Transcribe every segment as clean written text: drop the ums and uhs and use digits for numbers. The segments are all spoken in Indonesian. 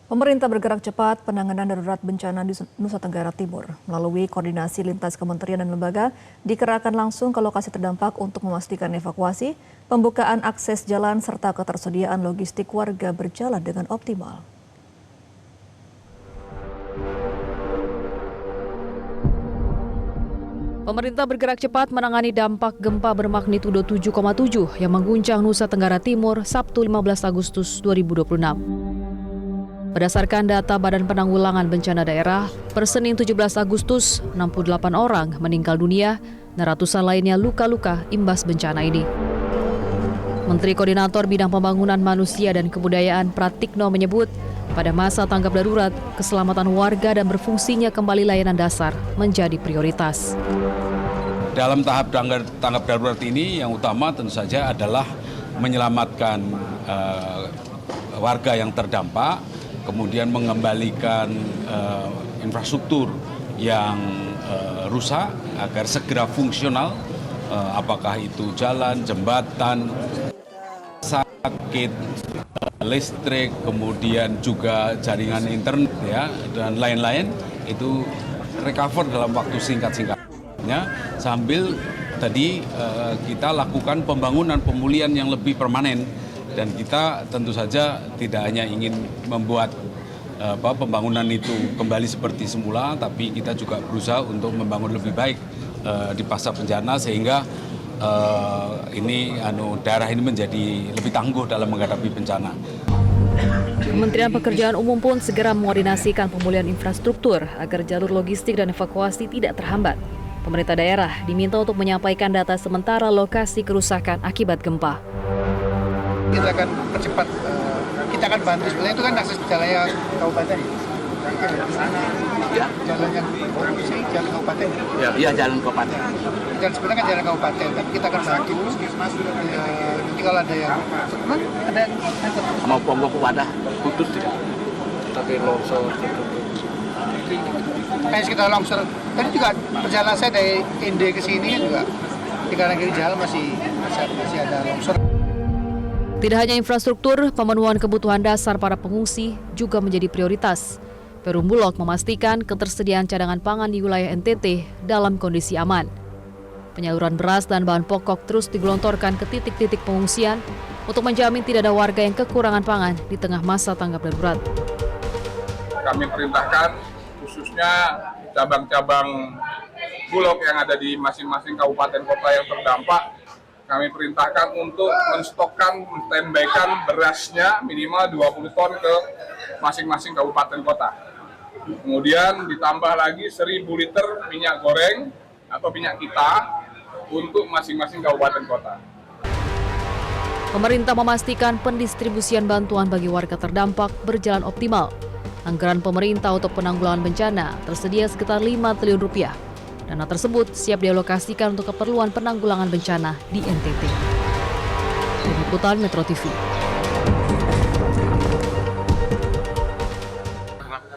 Pemerintah bergerak cepat penanganan darurat bencana di Nusa Tenggara Timur. Melalui koordinasi lintas kementerian dan lembaga, dikerahkan langsung ke lokasi terdampak untuk memastikan evakuasi, pembukaan akses jalan, serta ketersediaan logistik warga berjalan dengan optimal. Pemerintah bergerak cepat menangani dampak gempa bermagnitudo 7,7 yang mengguncang Nusa Tenggara Timur Sabtu 15 Agustus 2026. Berdasarkan data Badan Penanggulangan Bencana Daerah, per Senin 17 Agustus, 68 orang meninggal dunia dan ratusan lainnya luka-luka imbas bencana ini. Menteri Koordinator Bidang Pembangunan Manusia dan Kebudayaan Pratikno menyebut, pada masa tanggap darurat, keselamatan warga dan berfungsinya kembali layanan dasar menjadi prioritas. Dalam tahap tanggap darurat ini, yang utama tentu saja adalah menyelamatkan warga yang terdampak, kemudian mengembalikan infrastruktur yang rusak agar segera fungsional, apakah itu jalan, jembatan, sakit, listrik, kemudian juga jaringan internet ya, dan lain-lain itu recover dalam waktu singkat-singkatnya, sambil tadi kita lakukan pembangunan pemulihan yang lebih permanen. Dan kita tentu saja tidak hanya ingin membuat pembangunan itu kembali seperti semula, tapi kita juga berusaha untuk membangun lebih baik di pasca bencana sehingga daerah ini menjadi lebih tangguh dalam menghadapi bencana. Kementerian Pekerjaan Umum pun segera mengoordinasikan pemulihan infrastruktur agar jalur logistik dan evakuasi tidak terhambat. Pemerintah daerah diminta untuk menyampaikan data sementara lokasi kerusakan akibat gempa. Kita akan percepat, kita akan bantu. Sebenarnya itu kan akses jalannya kabupaten. Ya. Jalan yang jalan kabupaten. Iya, jalan kabupaten. Dan sebenarnya kan jalan kabupaten, tapi kita akan bantu. Nanti kalau ada yang ada sama pom wadah putus tidak. Tapi longsor kayak sekitar longsor. Tadi juga perjalanan saya dari Inde ke sini kan juga di kanan kiri jalan masih ada longsor. Tidak hanya infrastruktur, pemenuhan kebutuhan dasar para pengungsi juga menjadi prioritas. Perum Bulog memastikan ketersediaan cadangan pangan di wilayah NTT dalam kondisi aman. Penyaluran beras dan bahan pokok terus digelontorkan ke titik-titik pengungsian untuk menjamin tidak ada warga yang kekurangan pangan di tengah masa tanggap darurat. Kami perintahkan khususnya cabang-cabang Bulog yang ada di masing-masing kabupaten kota yang terdampak, kami perintahkan untuk menstokkan, menstandbykan berasnya minimal 20 ton ke masing-masing kabupaten kota. Kemudian ditambah lagi 1.000 liter minyak goreng atau minyak kita untuk masing-masing kabupaten kota. Pemerintah memastikan pendistribusian bantuan bagi warga terdampak berjalan optimal. Anggaran pemerintah untuk penanggulangan bencana tersedia sekitar 5 triliun rupiah. Dana tersebut siap dialokasikan untuk keperluan penanggulangan bencana di NTT. Tim Liputan Metro TV.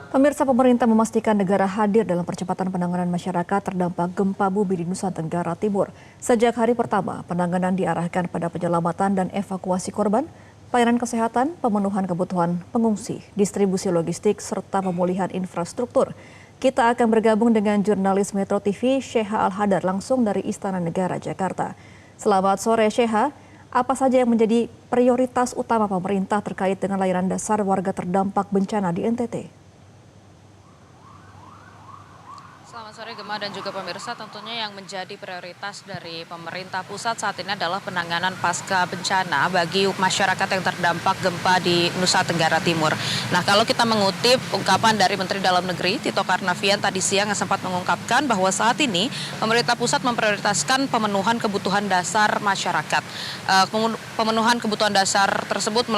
Pemirsa, pemerintah memastikan negara hadir dalam percepatan penanganan masyarakat terdampak gempa bumi di Nusa Tenggara Timur. Sejak hari pertama, penanganan diarahkan pada penyelamatan dan evakuasi korban, pelayanan kesehatan, pemenuhan kebutuhan pengungsi, distribusi logistik, serta pemulihan infrastruktur. Kita akan bergabung dengan jurnalis Metro TV Sheha Al-Hadar langsung dari Istana Negara, Jakarta. Selamat sore Sheha, apa saja yang menjadi prioritas utama pemerintah terkait dengan layanan dasar warga terdampak bencana di NTT? Selamat sore Gemma dan juga pemirsa, tentunya yang menjadi prioritas dari pemerintah pusat saat ini adalah penanganan pasca bencana bagi masyarakat yang terdampak gempa di Nusa Tenggara Timur. Nah, kalau kita mengutip ungkapan dari Menteri Dalam Negeri Tito Karnavian tadi siang yang sempat mengungkapkan bahwa saat ini pemerintah pusat memprioritaskan pemenuhan kebutuhan dasar masyarakat. Pemenuhan kebutuhan dasar tersebut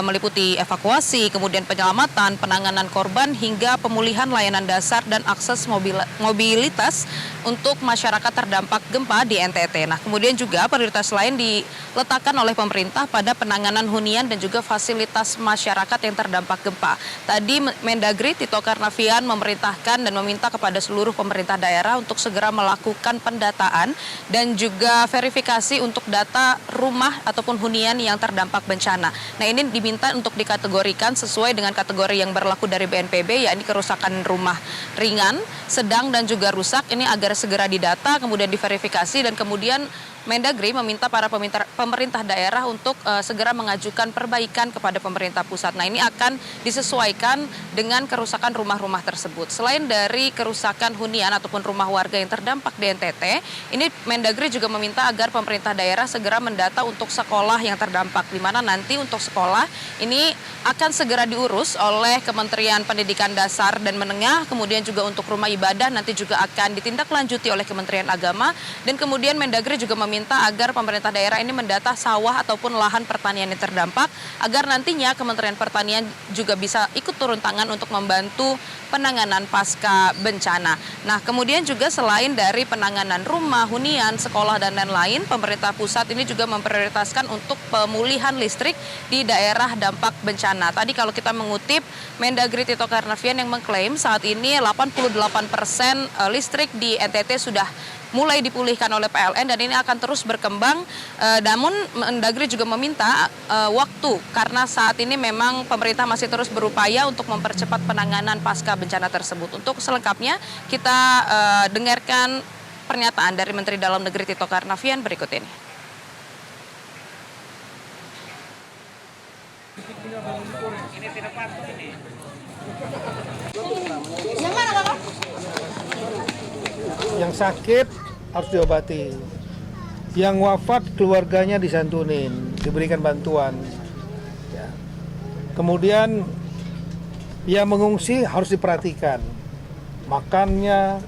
meliputi evakuasi, kemudian penyelamatan, penanganan korban hingga pemulihan layanan dasar dan akses mobilitas mobilitas untuk masyarakat terdampak gempa di NTT. Nah, kemudian juga prioritas lain diletakkan oleh pemerintah pada penanganan hunian dan juga fasilitas masyarakat yang terdampak gempa. Tadi Mendagri Tito Karnavian memerintahkan dan meminta kepada seluruh pemerintah daerah untuk segera melakukan pendataan dan juga verifikasi untuk data rumah ataupun hunian yang terdampak bencana. Nah, ini diminta untuk dikategorikan sesuai dengan kategori yang berlaku dari BNPB, yakni kerusakan rumah ringan, sedang dan juga rusak. Ini agar segera didata, kemudian diverifikasi, dan kemudian Mendagri meminta para pemerintah daerah untuk segera mengajukan perbaikan kepada pemerintah pusat. Nah, ini akan disesuaikan dengan kerusakan rumah-rumah tersebut. Selain dari kerusakan hunian ataupun rumah warga yang terdampak di NTT, ini Mendagri juga meminta agar pemerintah daerah segera mendata untuk sekolah yang terdampak, di mana nanti untuk sekolah ini akan segera diurus oleh Kementerian Pendidikan Dasar dan Menengah, kemudian juga untuk rumah ibadah nanti juga akan ditindaklanjuti oleh Kementerian Agama, dan kemudian Mendagri juga meminta agar pemerintah daerah ini mendata sawah ataupun lahan pertanian yang terdampak, agar nantinya Kementerian Pertanian juga bisa ikut turun tangan untuk membantu penanganan pasca bencana. Nah, kemudian juga selain dari penanganan rumah, hunian, sekolah, dan lain-lain, pemerintah pusat ini juga memprioritaskan untuk pemulihan listrik di daerah dampak bencana. Tadi kalau kita mengutip Mendagri Tito Karnavian yang mengklaim saat ini 88% listrik di NTT sudah mulai dipulihkan oleh PLN dan ini akan terus berkembang. Namun Mendagri juga meminta waktu karena saat ini memang pemerintah masih terus berupaya untuk mempercepat penanganan pasca bencana tersebut. Untuk selengkapnya kita dengarkan pernyataan dari Menteri Dalam Negeri Tito Karnavian berikut ini. Yang sakit harus diobati, yang wafat keluarganya disantunin, diberikan bantuan. Ya. Kemudian yang mengungsi harus diperhatikan, makannya,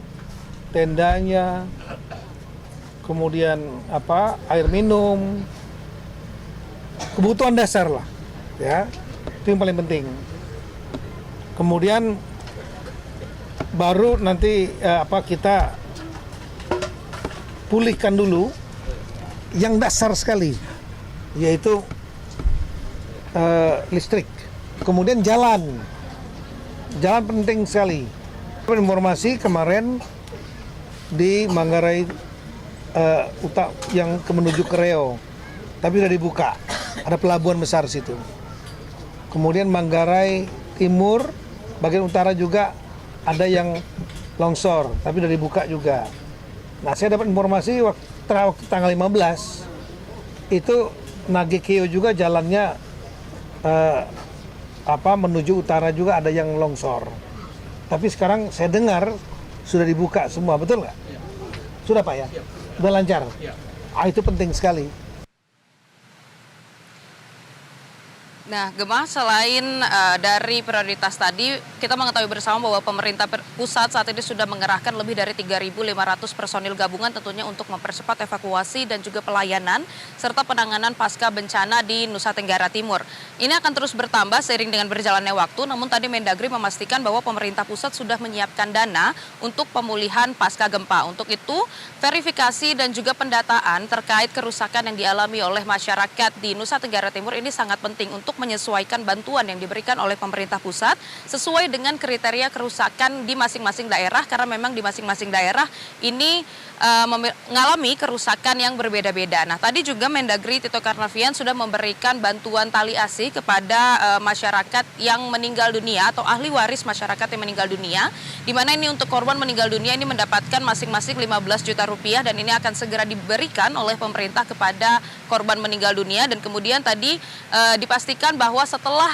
tendanya, kemudian air minum, kebutuhan dasar lah, ya itu yang paling penting. Kemudian baru nanti kita pulihkan dulu yang dasar sekali, yaitu listrik. Kemudian jalan penting sekali. Informasi kemarin di Manggarai yang menuju ke Riau, tapi sudah dibuka, ada pelabuhan besar situ. Kemudian Manggarai Timur, bagian utara juga ada yang longsor, tapi sudah dibuka juga. Nah, saya dapat informasi waktu tanggal 15 itu Nagekeo juga jalannya menuju utara juga ada yang longsor. Tapi sekarang saya dengar sudah dibuka semua, betul nggak? Sudah Pak ya? Sudah lancar? Itu penting sekali. Nah, Gemma, selain dari prioritas tadi, kita mengetahui bersama bahwa pemerintah pusat saat ini sudah mengerahkan lebih dari 3.500 personil gabungan tentunya untuk mempercepat evakuasi dan juga pelayanan serta penanganan pasca bencana di Nusa Tenggara Timur. Ini akan terus bertambah seiring dengan berjalannya waktu, namun tadi Mendagri memastikan bahwa pemerintah pusat sudah menyiapkan dana untuk pemulihan pasca gempa. Untuk itu, verifikasi dan juga pendataan terkait kerusakan yang dialami oleh masyarakat di Nusa Tenggara Timur ini sangat penting untuk menyesuaikan bantuan yang diberikan oleh pemerintah pusat sesuai dengan kriteria kerusakan di masing-masing daerah, karena memang di masing-masing daerah ini mengalami kerusakan yang berbeda-beda. Nah, tadi juga Mendagri Tito Karnavian sudah memberikan bantuan tali asi kepada masyarakat yang meninggal dunia atau ahli waris masyarakat yang meninggal dunia, di mana ini untuk korban meninggal dunia ini mendapatkan masing-masing 15 juta rupiah dan ini akan segera diberikan oleh pemerintah kepada korban meninggal dunia. Dan kemudian tadi dipastikan bahwa setelah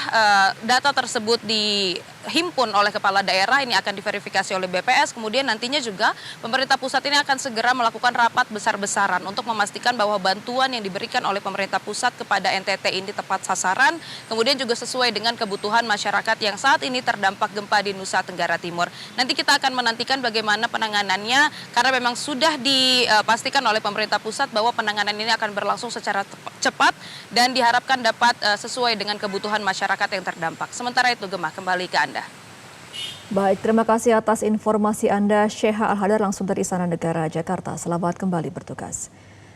data tersebut dihimpun oleh kepala daerah, ini akan diverifikasi oleh BPS, kemudian nantinya juga pemerintah pusat ini akan segera melakukan rapat besar-besaran untuk memastikan bahwa bantuan yang diberikan oleh pemerintah pusat kepada NTT ini tepat sasaran, kemudian juga sesuai dengan kebutuhan masyarakat yang saat ini terdampak gempa di Nusa Tenggara Timur. Nanti kita akan menantikan bagaimana penanganannya, karena memang sudah dipastikan oleh pemerintah pusat bahwa penanganan ini akan berlangsung secara cepat dan diharapkan dapat sesuai dengan kebutuhan masyarakat yang terdampak. Sementara itu, Gemma, kembali ke Anda. Baik, terima kasih atas informasi Anda, Syekh Al-Hadar langsung dari Istana Negara, Jakarta. Selamat kembali bertugas.